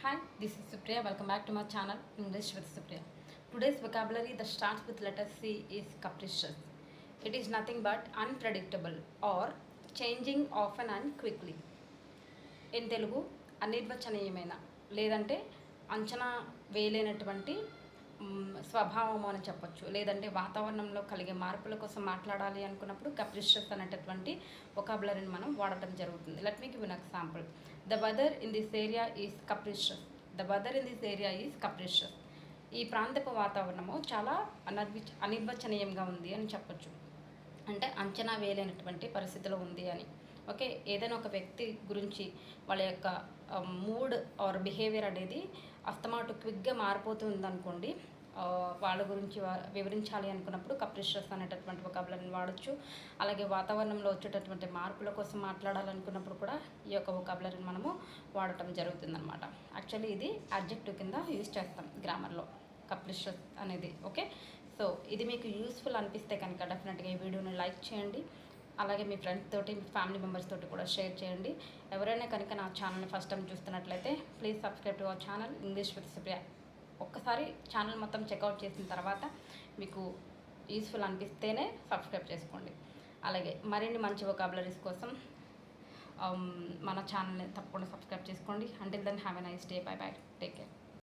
Hi, this is Supriya. Welcome back to my channel English with Supriya. Today's vocabulary that starts with letter C is capricious. It is nothing but unpredictable or changing often and quickly. In Telugu, అనిర్వచనీయమైన లేదంటే అంచనా వేయలేనటువంటి స్వభావం అని చెప్పొచ్చు. లేదంటే వాతావరణంలో కలిగే మార్పుల కోసం మాట్లాడాలి అనుకున్నప్పుడు capricious అనేటటువంటి వొకాబులరీని మనం వాడటం జరుగుతుంది. Let me give an example. The weather in this area is capricious. The weather in this area is capricious. ఈ ప్రాంతపు వాతావరణము చాలా అనిర్వచనీయంగా ఉంది అని చెప్పొచ్చు. అంటే అంచనా వేయలేనటువంటి పరిస్థితిలో ఉంది అని. ఓకే, ఏదైనా ఒక వ్యక్తి గురించి వాళ్ళ యొక్క మూడ్ ఆర్ బిహేవియర్ అనేది అస్తమాటు క్విక్గా మారిపోతుంది అనుకోండి, వాళ్ళ గురించి వివరించాలి అనుకున్నప్పుడు capricious అనేటటువంటి వొకాబులరీని వాడచ్చు. అలాగే వాతావరణంలో వచ్చేటటువంటి మార్పుల కోసం మాట్లాడాలనుకున్నప్పుడు కూడా ఈ యొక్క వొకాబులరీని మనము వాడటం జరుగుతుందన్నమాట. యాక్చువల్లీ ఇది అడ్జెక్టివ్ కింద యూజ్ చేస్తాం గ్రామర్లో capricious అనేది. ఓకే, సో ఇది మీకు యూస్ఫుల్ అనిపిస్తే కనుక డెఫినెట్గా ఈ వీడియోని లైక్ చేయండి. అలాగే మీ ఫ్రెండ్స్ తోటి, మీ ఫ్యామిలీ మెంబర్స్ తోటి కూడా షేర్ చేయండి. ఎవరైనా కనుక నా ఛానల్ని ఫస్ట్ టైం చూస్తున్నట్లయితే please subscribe to our channel English with Supriya. ఒక్కసారి ఛానల్ మొత్తం చెక్అవుట్ చేసిన తర్వాత మీకు యూస్ఫుల్ అనిపిస్తేనే సబ్స్క్రైబ్ చేసుకోండి. అలాగే మరిన్ని మంచి వొకాబులరీస్ కోసం మన ఛానల్ని తప్పకుండా సబ్స్క్రైబ్ చేసుకోండి. Until then have a nice day. Bye bye, take care.